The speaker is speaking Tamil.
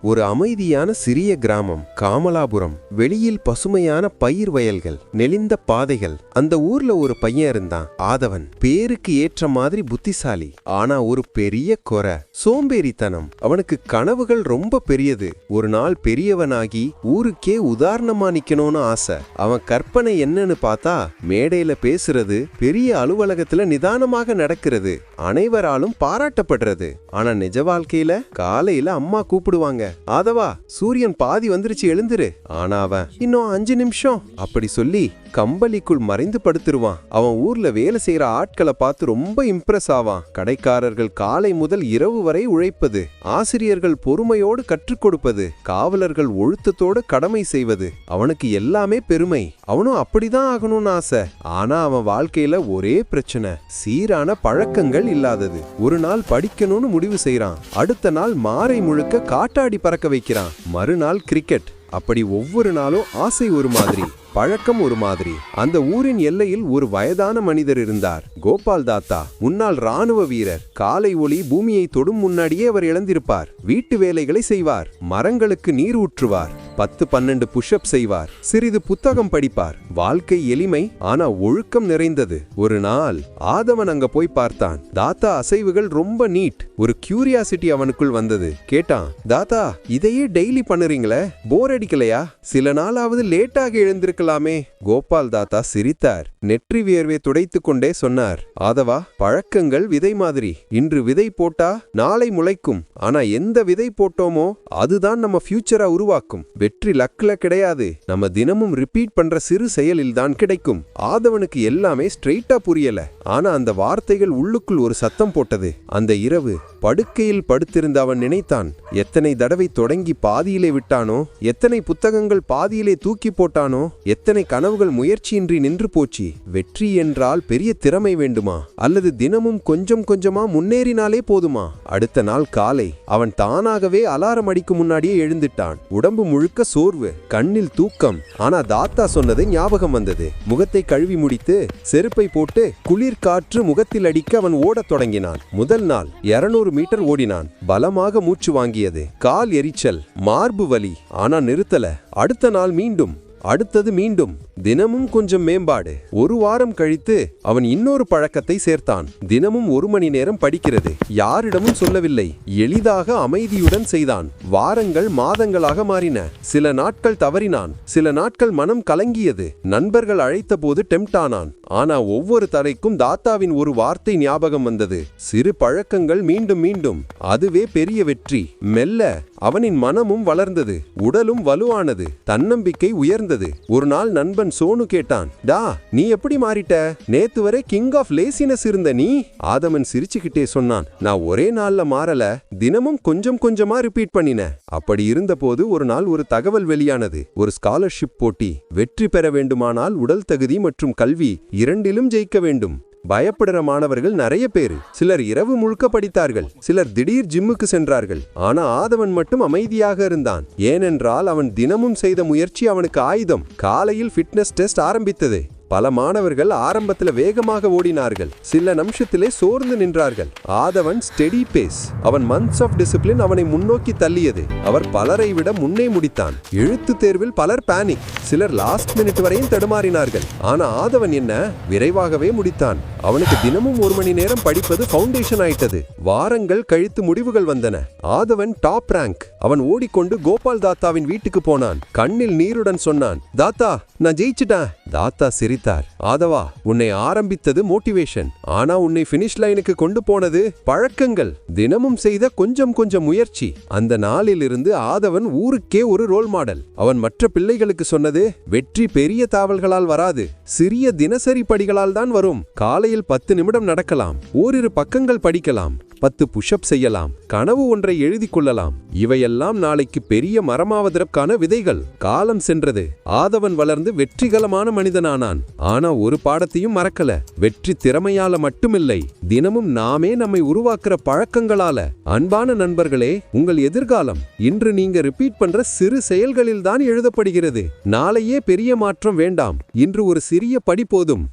ஒரு அமைதியான சிறிய கிராமம் காமலாபுரம். வெளியில் பசுமையான பயிர் வயல்கள், நெளிந்த பாதைகள். அந்த ஊர்ல ஒரு பையன் இருந்தான், ஆதவன். பேருக்கு ஏற்ற மாதிரி புத்திசாலி. ஆனா ஒரு பெரிய குறை, சோம்பேறித்தனம். அவனுக்கு கனவுகள் ரொம்ப பெரியது. ஒரு நாள் பெரியவனாகி ஊருக்கே உதாரணமா நிக்கணும்னு ஆசை. அவன் கற்பனை என்னன்னு பார்த்தா, மேடையில பேசுறது, பெரிய அலுவலகத்துல நிதானமாக நடக்கிறது, அனைவராலும் பாராட்டப்படுறது. ஆனா நிஜ வாழ்க்கையில காலையில அம்மா கூப்பிடுவாங்க, ஆதவா சூரியன் பாதி வந்துருச்சு எழுந்துரு. ஆனா அவன் இன்னும் 5 நிமிஷம் அப்படி சொல்லி கம்பளிக்குள் மறைந்து படுத்துருவான். அவன் ஊர்ல வேலை செய்யற ஆட்களை பார்த்து ரொம்ப இம்ப்ரெஸ் ஆவான். கடைக்காரர்கள் காலை முதல் இரவு வரை உழைப்பது, ஆசிரியர்கள் பொறுமையோடு கற்றுக் கொடுப்பது, காவலர்கள் ஒழுத்தத்தோடு கடமை செய்வது, அவனுக்கு எல்லாமே பெருமை. அவனும் அப்படிதான் ஆகணும்னு ஆசை. ஆனா அவன் வாழ்க்கையில ஒரே பிரச்சனை, சீரான பழக்கங்கள் இல்லாதது. ஒரு நாள் படிக்கணும்னு முடிவு செய்யறான், அடுத்த நாள் மாறை முழுக்க காட்டாடி பறக்க வைக்கிறான், மறுநாள் கிரிக்கெட். அப்படி ஒவ்வொரு நாளும் ஆசை ஒரு மாதிரி, பழக்கம் ஒரு மாதிரி. அந்த ஊரின் எல்லையில் ஒரு வயதான மனிதர் இருந்தார், கோபால் தாத்தா. முன்னாள் ராணுவ வீரர். காலை ஒளி பூமியை தொடும் முன்னாடியே அவர் இழந்திருப்பார். வீட்டு வேலைகளை செய்வார், மரங்களுக்கு நீர் ஊற்றுவார், 10-12 புஷ்அப் செய்வார், சிறிது புத்தகம் படிப்பார். வாழ்க்கை எளிமை, ஆனா ஒழுக்கம் நிறைந்தது. ஒரு நாள் ஆதவன் அங்க போய் பார்த்தான். தாத்தா அசைவுகள் ரொம்ப நீட். ஒரு கியூரியாசிட்டி அவனுக்குள் வந்தது. கேட்டான், தாத்தா இதையே டெய்லி பண்ணுறீங்களே, போர் அடிக்கலையா? சில நாளாவது லேட்டாக எழுந்திருக்கலாமே. கோபால் தாத்தா சிரித்தார். நெற்றி வியர்வை துடைத்து கொண்டே சொன்னார், ஆதவா பழக்கங்கள் விதை மாதிரி. இன்று விதை போட்டா நாளை முளைக்கும். ஆனா எந்த விதை போட்டோமோ அதுதான் நம்ம ஃபியூச்சரா உருவாக்கும். வெற்றி லக்ல கிடையாது, நம்ம தினமும் ரிப்பீட் பண்ற சிறு செயலில் தான் கிடைக்கும். ஆதவனுக்கு எல்லாமே ஸ்ட்ரெயிட்டா புரியல. ஆனா அந்த வார்த்தைகள் உள்ளுக்குள் ஒரு சத்தம் போட்டது. அந்த இரவு படுக்கையில் படுத்திருந்த அவன் நினைத்தான், எத்தனை தடவை தொடங்கி பாதியிலே விட்டானோ, எத்தனை புத்தகங்கள் பாதியிலே தூக்கி போட்டானோ, எத்தனை கனவுகள் முயற்சியின்றி நின்று போச்சு. வெற்றி என்றால் பெரிய திறமை வேண்டுமா, அல்லது தினமும் கொஞ்சம் கொஞ்சமா முன்னேறினாலே போதுமா? அடுத்த நாள் காலை அவன் தானாகவே அலாரம் அடிக்கும் முன்னாடியே எழுந்துட்டான். உடம்பு முழுக்க சோர்வு, கண்ணில் தூக்கம். ஆனா தாத்தா சொன்னது ஞாபகம் வந்தது. முகத்தை கழுவி முடித்து செருப்பை போட்டு குளிர் காற்று முகத்தில் அடிக்க அவன் ஓடத் தொடங்கினான். முதல் நாள் 200 மீட்டர் ஓடினான். பலமாக மூச்சு வாங்கியது, கால் எரிச்சல், மார்பு வலி. ஆனா நிறுத்தல. அடுத்த நாள் மீண்டும், அடுத்தது மீண்டும். தினமும் கொஞ்சம் மேம்பாடு. ஒரு வாரம் கழித்து அவன் இன்னொரு பழக்கத்தை சேர்த்தான். தினமும் 1 மணி நேரம் படிக்கிறது. யாரிடமும் சொல்லவில்லை, எளிதாக அமைதியுடன் செய்தான். வாரங்கள் மாதங்களாக மாறின. சில நாட்கள் தவறினான், சில நாட்கள் மனம் கலங்கியது. நண்பர்கள் அழைத்த போது டெம்ட் ஆனான். ஆனா ஒவ்வொரு தரைக்கும் தாத்தாவின் ஒரு வார்த்தை ஞாபகம் வந்தது, சிறு பழக்கங்கள் மீண்டும் மீண்டும், அதுவே பெரிய வெற்றி. மெல்ல அவனின் மனமும் வளர்ந்தது, உடலும் வலுவானது, தன்னம்பிக்கை உயர்ந்தது. ஒரு நாள் நண்பன் சோனு கேட்டான், டா நீ எப்படி மாறிட்ட? நேத்து வரை கிங் ஆஃப் லேசினஸ் இருந்த நீ? ஆதவன் சிரிச்சுக்கிட்டே சொன்னான், நான் ஒரே நாள்ல மாறல, தினமும் கொஞ்சம் கொஞ்சமா ரிப்பீட் பண்ணின. அப்படி இருந்த போது ஒரு நாள் ஒரு தகவல் வெளியானது, ஒரு ஸ்காலர்ஷிப் போட்டி. வெற்றி பெற வேண்டுமானால் உடல் தகுதி மற்றும் கல்வி இரண்டிலும் ஜெயிக்க வேண்டும். பயப்படுற மாணவர்கள் நிறைய பேரு. சிலர் இரவு முழுக்க படித்தார்கள், சிலர் திடீர் ஜிம்முக்கு சென்றார்கள். ஆனா ஆதவன் மட்டும் அமைதியாக இருந்தான். ஏனென்றால் அவன் தினமும் செய்த முயற்சி அவனுக்கு ஆயுதம். காலையில் ஃபிட்னஸ் டெஸ்ட் ஆரம்பித்தது. பல மாணவர்கள் ஆரம்பத்தில் வேகமாக ஓடினார்கள், சில நிமிஷத்திலே சோர்ந்து நின்றார்கள். ஆதவன் ஸ்டெடி பேஸ். அவன் மந்த்ஸ் ஆஃப் டிசிப்ளின் அவனை முன்னோக்கி தள்ளியது. அவர் பலரை விட முன்னே முடித்தான். எழுத்து தேர்வில் பலர் பேனிக், சிலர் லாஸ்ட் மினிட் வரையும் தடுமாறினார்கள். ஆனா ஆதவன் என்ன, விரைவாகவே முடித்தான். அவனுக்கு தினமும் 1 மணி நேரம் படிப்பது ஃபவுண்டேஷன் ஆயிட்டது. வாரங்கள் கழித்து முடிவுகள் வந்தன. ஆதவன் டாப் ரேங்க். அவன் ஓடிக்கொண்டு கோபால் தாத்தாவின் வீட்டுக்கு போனான். கண்ணில் நீருடன் சொன்னான், தாத்தா நான் ஜெயிச்சிட்டேன். தாத்தா சிரித்தார், ஆதவா உன்னை ஆரம்பித்தது மோட்டிவேஷன், ஆனா உன்னை பினிஷ் லைனுக்கு கொண்டு போனது பழக்கங்கள், தினமும் செய்த கொஞ்சம் கொஞ்சம் முயற்சி. அந்த நாளில் இருந்து ஆதவன் ஊருக்கே ஒரு ரோல் மாடல். அவன் மற்ற பிள்ளைகளுக்கு சொன்னது, வெற்றி பெரிய தாவல்களால் வராது, சிறிய தினசரி படிகளால் தான் வரும். காலையில் 10 நிமிடம் நடக்கலாம், ஓரிரு பக்கங்கள் படிக்கலாம், 10 புஷ்அப் செய்யலாம், கனவு ஒன்றை எழுதி கொள்ளலாம். இவையெல்லாம் நாளைக்கு பெரிய மரமாவதற்கான விதைகள். காலம் சென்றது. ஆதவன் வளர்ந்து வெற்றிகரமான மனிதனானான். ஆனா ஒரு பாடத்தையும் மறக்கல, வெற்றி திறமையால மட்டுமில்லை, தினமும் நாமே நம்மை உருவாக்குற பழக்கங்களால. அன்பான நண்பர்களே, உங்கள் எதிர்காலம் இன்று நீங்க ரிப்பீட் பண்ற சிறு செயல்களில் தான் எழுதப்படுகிறது. நாளையே பெரிய மாற்றம் வேண்டாம், இன்று ஒரு சிறிய படி போதும்.